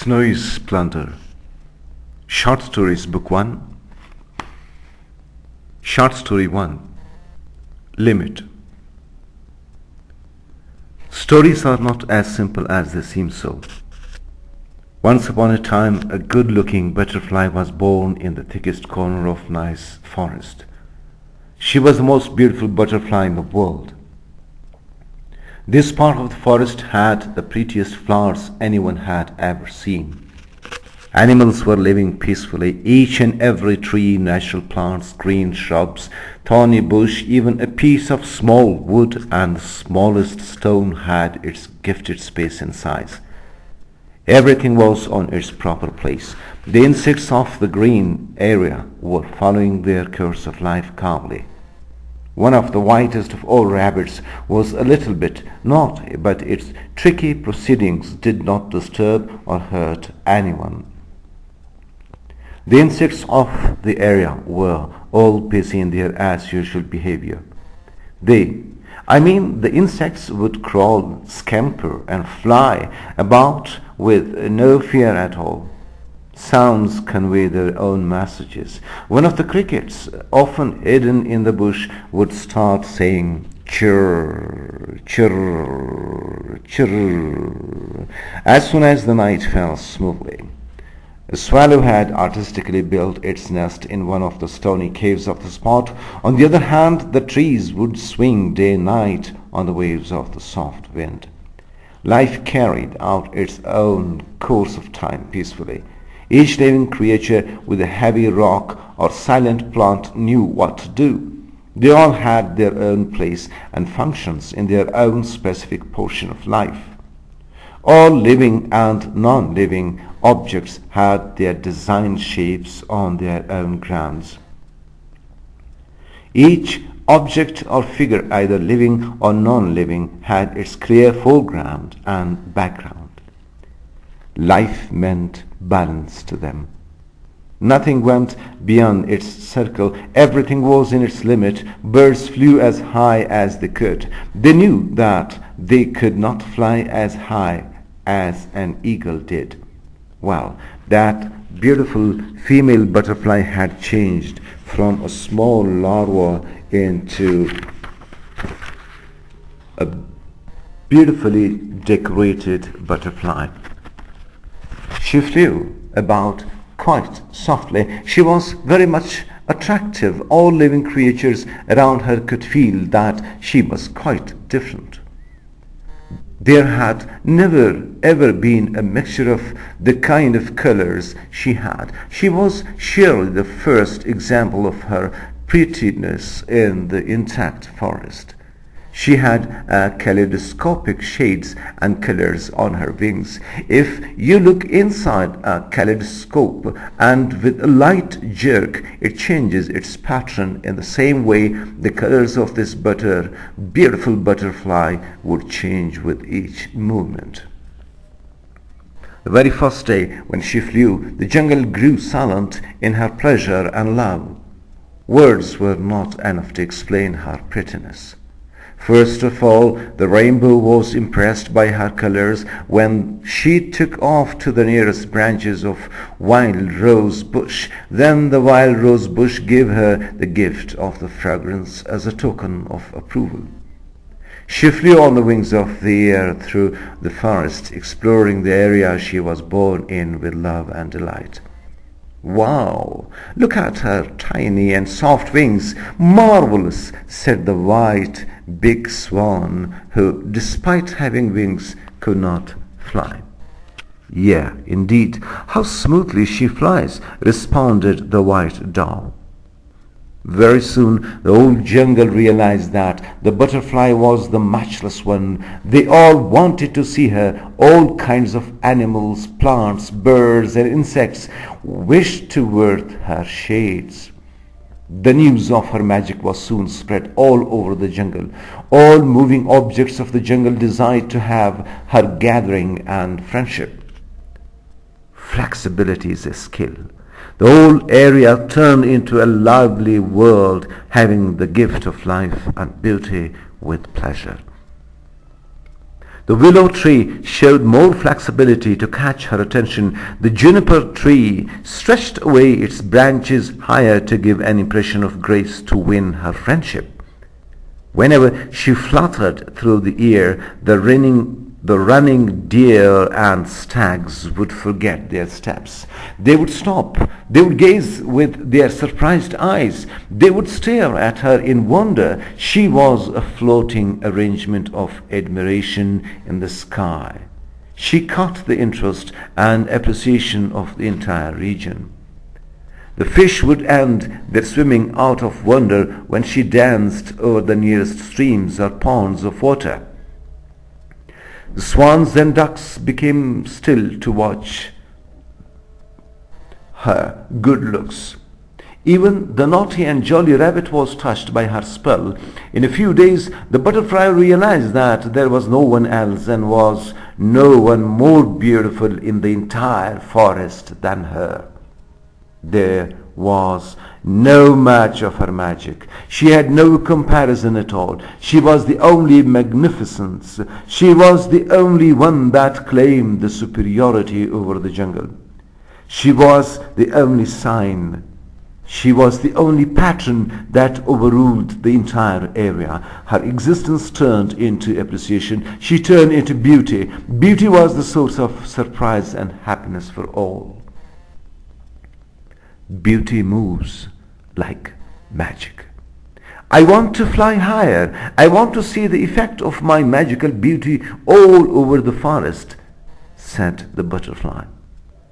Snowy Splendor. Short Stories Book 1. Short Story 1. Limit. Stories are not as simple as they seem so. Once upon a time, a good-looking butterfly was born in the thickest corner of nice forest. She was the most beautiful butterfly in the world. This part of the forest had the prettiest flowers anyone had ever seen. Animals were living peacefully, each and every tree, natural plants, green shrubs, thorny bush, even a piece of small wood and the smallest stone had its gifted space and size. Everything was on its proper place. The insects of the green area were following their course of life calmly. One of the whitest of all rabbits was a little bit naughty, but its tricky proceedings did not disturb or hurt anyone. The insects of the area were all busy in their as usual behavior. The insects would crawl, scamper, and fly about with no fear at all. Sounds convey their own messages. One of the crickets, often hidden in the bush, would start saying chirr, chirr, chirr, as soon as the night fell smoothly. A swallow had artistically built its nest in one of the stony caves of the spot. On the other hand, the trees would swing day and night on the waves of the soft wind. Life carried out its own course of time peacefully. Each living creature with a heavy rock or silent plant knew what to do. They all had their own place and functions in their own specific portion of life. All living and non-living objects had their designed shapes on their own grounds. Each object or figure, either living or non-living, had its clear foreground and background. Life meant balance to them. Nothing went beyond its circle. Everything was in its limit. Birds flew as high as they could. They knew that they could not fly as high as an eagle did. Well, that beautiful female butterfly had changed from a small larva into a beautifully decorated butterfly. She flew about quite softly. She was very much attractive. All living creatures around her could feel that she was quite different. There had never ever been a mixture of the kind of colors she had. She was surely the first example of her prettiness in the intact forest. She had kaleidoscopic shades and colors on her wings. If you look inside a kaleidoscope and with a light jerk, it changes its pattern in the same way the colors of this beautiful butterfly would change with each movement. The very first day when she flew, the jungle grew silent in her pleasure and love. Words were not enough to explain her prettiness. First of all, the rainbow was impressed by her colors when she took off to the nearest branches of wild rose bush. Then the wild rose bush gave her the gift of the fragrance as a token of approval. She flew on the wings of the air through the forest, exploring the area she was born in with love and delight. "Wow, look at her tiny and soft wings. Marvelous," said the white big swan, who, despite having wings, could not fly. "Yeah, indeed, how smoothly she flies," responded the white dove. Very soon the whole jungle realized that the butterfly was the matchless one. They all wanted to see her. All kinds of animals, plants, birds, and insects wished to wear her shades. The news of her magic was soon spread all over the jungle. All moving objects of the jungle desired to have her gathering and friendship. Flexibility is a skill. The whole area turned into a lively world, having the gift of life and beauty with pleasure. The willow tree showed more flexibility to catch her attention. The juniper tree stretched away its branches higher to give an impression of grace to win her friendship. Whenever she fluttered through the air, the running deer and stags would forget their steps. They would stop. They would gaze with their surprised eyes. They would stare at her in wonder. She was a floating arrangement of admiration in the sky. She caught the interest and appreciation of the entire region. The fish would end their swimming out of wonder when she danced over the nearest streams or ponds of water. The swans and ducks became still to watch her good looks. Even the naughty and jolly rabbit was touched by her spell. In a few days, the butterfly realized that there was no one else and was no one more beautiful in the entire forest than her. There was no match of her magic. She had no comparison at all. She was the only magnificence. She was the only one that claimed the superiority over the jungle. She was the only sign. She was the only pattern that overruled the entire area. Her existence turned into appreciation. She turned into beauty. Beauty was the source of surprise and happiness for all. Beauty moves like magic. I want to fly higher. I want to see the effect of my magical beauty all over the forest, said the butterfly.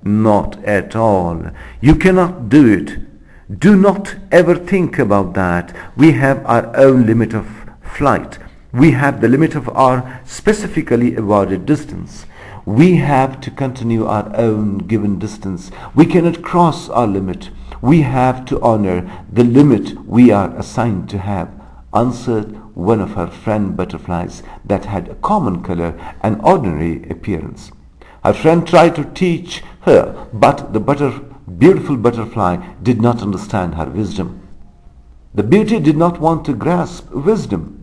Not at all. You cannot do it. Do not ever think about that. We have our own limit of flight. We have the limit of our specifically awarded distance. We have to continue our own given distance. We cannot cross our limit. We have to honor the limit we are assigned to have, answered one of her friend butterflies that had a common color and ordinary appearance. Her friend tried to teach her, but the beautiful butterfly did not understand her wisdom. The beauty did not want to grasp wisdom.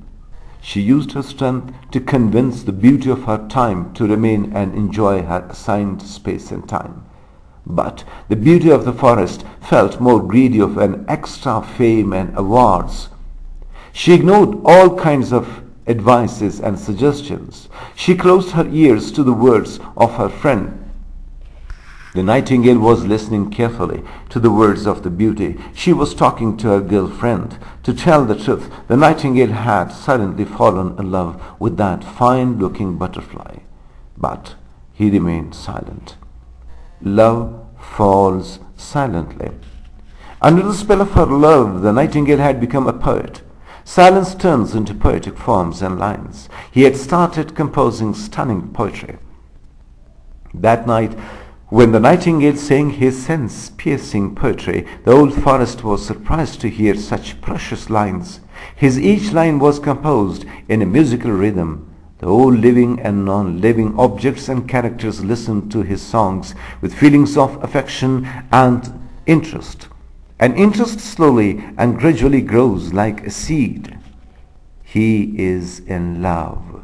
She used her strength to convince the beauty of her time to remain and enjoy her assigned space and time. But the beauty of the forest felt more greedy of an extra fame and awards. She ignored all kinds of advices and suggestions. She closed her ears to the words of her friend. The nightingale was listening carefully to the words of the beauty. She was talking to her girlfriend. To tell the truth, the nightingale had silently fallen in love with that fine-looking butterfly. But he remained silent. Love falls silently. Under the spell of her love, the nightingale had become a poet. Silence turns into poetic forms and lines. He had started composing stunning poetry. That night, when the nightingale sang his sense-piercing poetry, the old forest was surprised to hear such precious lines. His each line was composed in a musical rhythm. The all living and non-living objects and characters listened to his songs with feelings of affection and interest. And interest slowly and gradually grows like a seed. He is in love,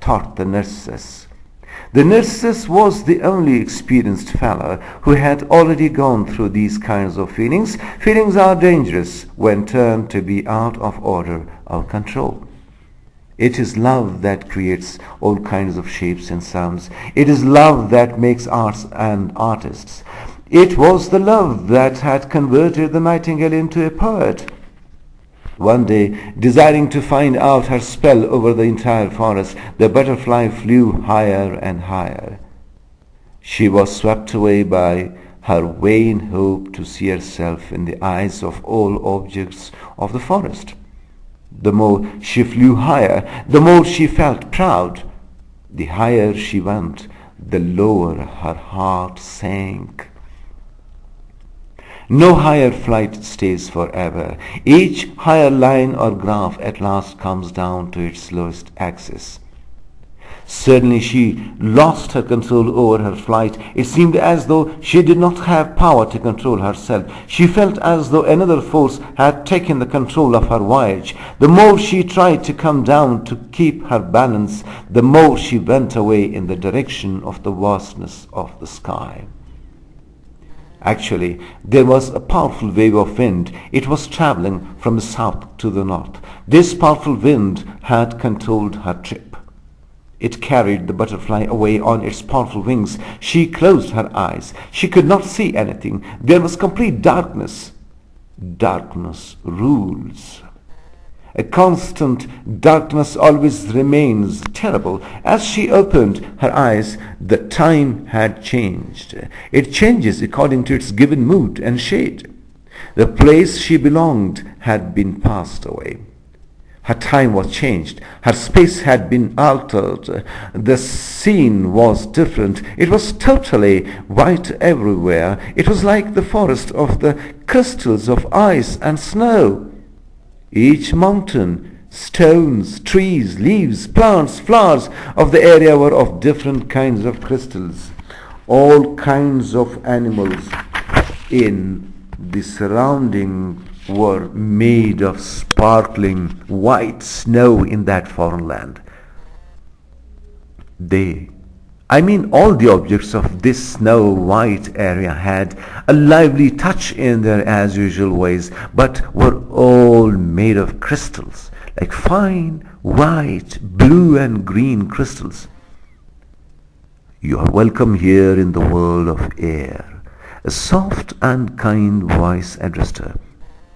thought the Narcissus. The Narcissus was the only experienced fellow who had already gone through these kinds of feelings. Feelings are dangerous when turned to be out of order or control. It is love that creates all kinds of shapes and sounds. It is love that makes arts and artists. It was the love that had converted the nightingale into a poet. One day, desiring to find out her spell over the entire forest, the butterfly flew higher and higher. She was swept away by her vain hope to see herself in the eyes of all objects of the forest. The more she flew higher, the more she felt proud. The higher she went, the lower her heart sank. No higher flight stays forever. Each higher line or graph at last comes down to its lowest axis. Suddenly she lost her control over her flight. It seemed as though she did not have power to control herself. She felt as though another force had taken the control of her voyage. The more she tried to come down to keep her balance, the more she went away in the direction of the vastness of the sky. Actually, there was a powerful wave of wind. It was traveling from the south to the north. This powerful wind had controlled her trip. It carried the butterfly away on its powerful wings. She closed her eyes. She could not see anything. There was complete darkness. Darkness rules. A constant darkness always remains terrible. As she opened her eyes, the time had changed. It changes according to its given mood and shade. The place she belonged had been passed away. Her time was changed. Her space had been altered. The scene was different. It was totally white everywhere. It was like the forest of the crystals of ice and snow. Each mountain, stones, trees, leaves, plants, flowers of the area were of different kinds of crystals. All kinds of animals in the surrounding were made of sparkling white snow in that foreign land. All the objects of this snow-white area had a lively touch in their as usual ways, but were all made of crystals, like fine white, blue and green crystals. "You are welcome here in the world of air," a soft and kind voice addressed her.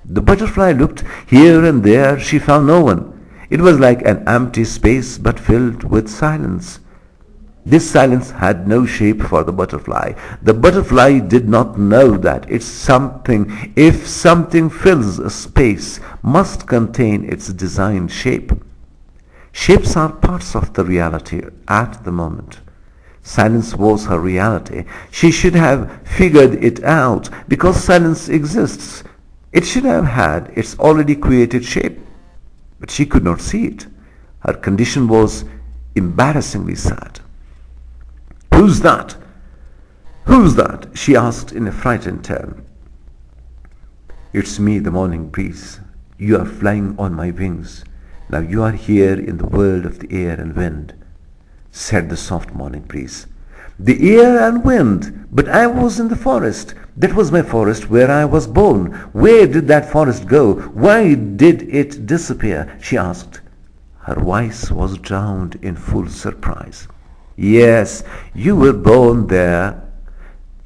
The butterfly looked here and there. She found no one. It was like an empty space but filled with silence. This silence had no shape for the butterfly. The butterfly did not know that if something fills a space, must contain its designed shape. Shapes are parts of the reality at the moment. Silence was her reality. She should have figured it out. Because silence exists, it should have had its already created shape. But she could not see it. Her condition was embarrassingly sad. "Who's that? Who's that?" she asked in a frightened tone. "It's me, the morning breeze. You are flying on my wings. Now you are here in the world of the air and wind," said the soft morning breeze. "The air and wind? But I was in the forest. That was my forest where I was born. Where did that forest go? Why did it disappear?" she asked. Her voice was drowned in full surprise. "Yes, you were born there.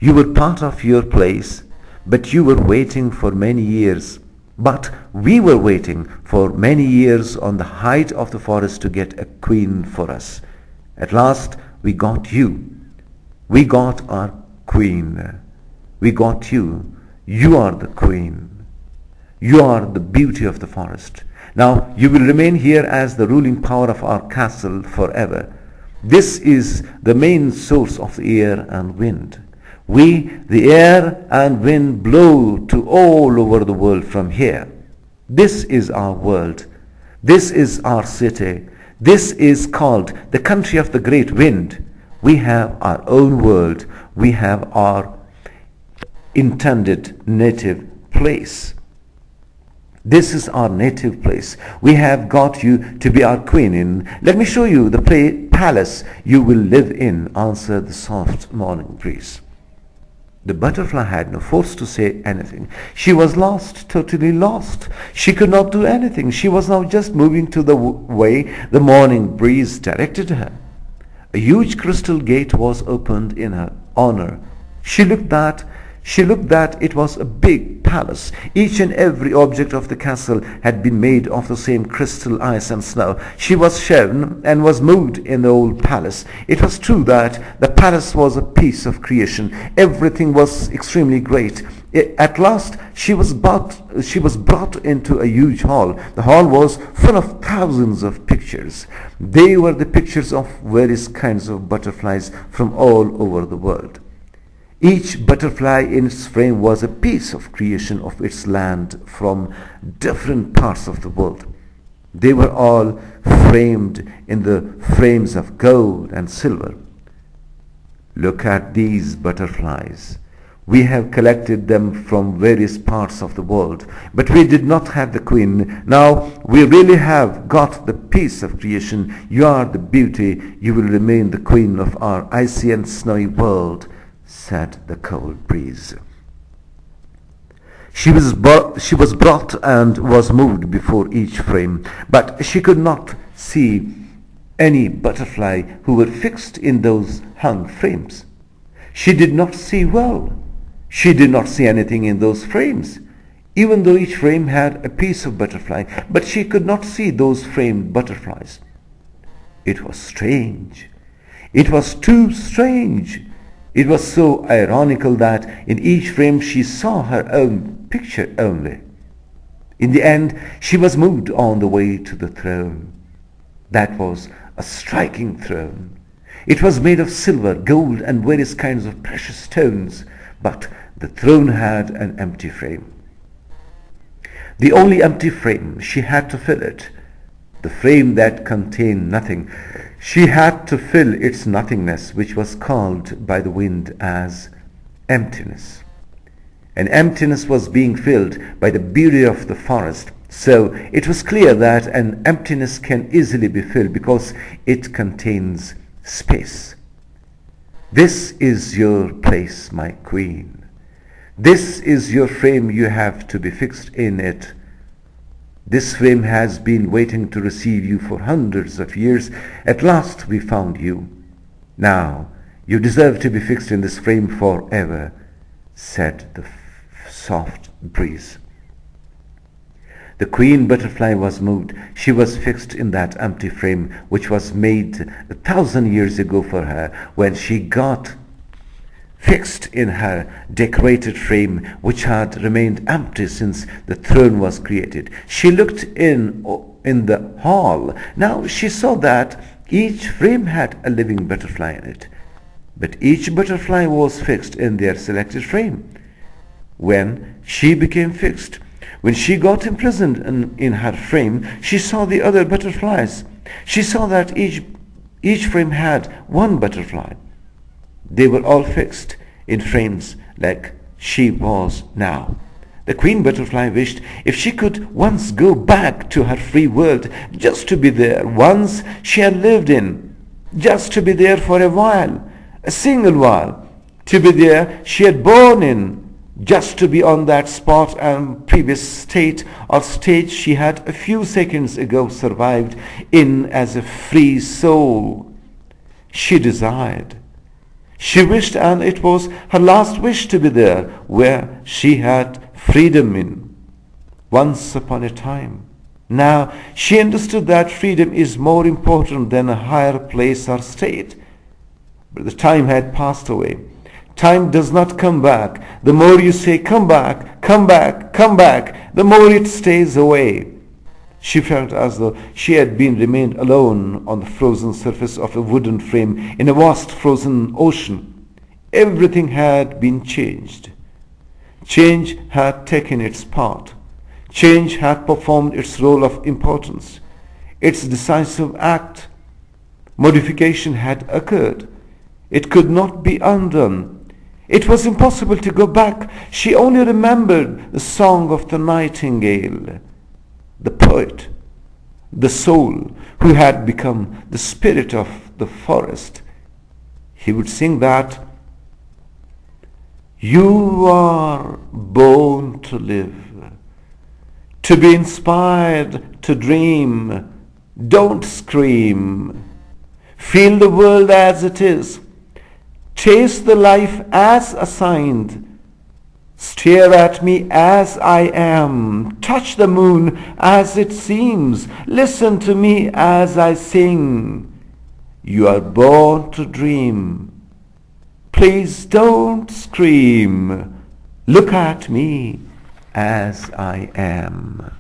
You were part of your place, but you were waiting for many years. But we were waiting for many years on the height of the forest to get a queen for us. At last we got you. We got our queen. We got you. You are the queen. You are the beauty of the forest. Now you will remain here as the ruling power of our castle forever. This is the main source of the air and wind. We, the air and wind, blow to all over the world from here. This is our world. This is our city. This is called the country of the great wind. We have our own world. We have our intended native place. This is our native place. We have got you to be our queen in. Let me show you the palace you will live in," answered the soft morning breeze. The butterfly had no force to say anything. She was lost, totally lost. She could not do anything. She was now just moving to the way the morning breeze directed her. A huge crystal gate was opened in her honor. She looked that it was a big palace. Each and every object of the castle had been made of the same crystal, ice and snow. She was shown and was moved in the old palace. It was true that the palace was a piece of creation. Everything was extremely great. At last she was brought into a huge hall. The hall was full of thousands of pictures. They were the pictures of various kinds of butterflies from all over the world. Each butterfly in its frame was a piece of creation of its land from different parts of the world. They were all framed in the frames of gold and silver. Look at these butterflies. We have collected them from various parts of the world, but we did not have the queen. Now we really have got the piece of creation. You are the beauty. You will remain the queen of our icy and snowy world, said the cold breeze. She was brought and was moved before each frame, but she could not see any butterfly who were fixed in those hung frames. She did not see well. She did not see anything in those frames, even though each frame had a piece of butterfly, but she could not see those framed butterflies. It was strange. It was too strange. It was so ironical that in each frame she saw her own picture only. In the end, she was moved on the way to the throne. That was a striking throne. It was made of silver, gold, and various kinds of precious stones, but the throne had an empty frame. The only empty frame, she had to fill it. The frame that contained nothing. She had to fill its nothingness, which was called by the wind as emptiness. And emptiness was being filled by the beauty of the forest. So it was clear that an emptiness can easily be filled because it contains space. This is your place, my queen. This is your frame. You have to be fixed in it. This frame has been waiting to receive you for hundreds of years. At last we found you. Now you deserve to be fixed in this frame forever, said the soft breeze. The queen butterfly was moved. She was fixed in that empty frame which was made 1,000 years ago for her, when she got fixed in her decorated frame which had remained empty since the throne was created. She looked in the hall. Now she saw that each frame had a living butterfly in it, but each butterfly was fixed in their selected frame. When she became fixed, when she got imprisoned in her frame, she saw the other butterflies. She saw that each frame had one butterfly. They were all fixed in frames like she was now. The queen butterfly wished if she could once go back to her free world, just to be there once she had lived in, just to be there for a while, a single while, to be there she had born in, just to be on that spot and previous state or stage she had a few seconds ago survived in as a free soul. She desired. She wished, and it was her last wish, to be there where she had freedom in once upon a time. Now she understood that freedom is more important than a higher place or state. But the time had passed away. Time does not come back. The more you say, come back, come back, come back, the more it stays away. She felt as though she had remained alone on the frozen surface of a wooden frame in a vast frozen ocean. Everything had been changed. Change had taken its part. Change had performed its role of importance. Its decisive act. Modification had occurred. It could not be undone. It was impossible to go back. She only remembered the song of the nightingale, the poet, the soul who had become the spirit of the forest. He would sing that, "You are born to live, to be inspired, to dream. Don't scream. Feel the world as it is. Taste the life as assigned. Stare at me as I am. Touch the moon as it seems. Listen to me as I sing. You are born to dream. Please don't scream. Look at me as I am."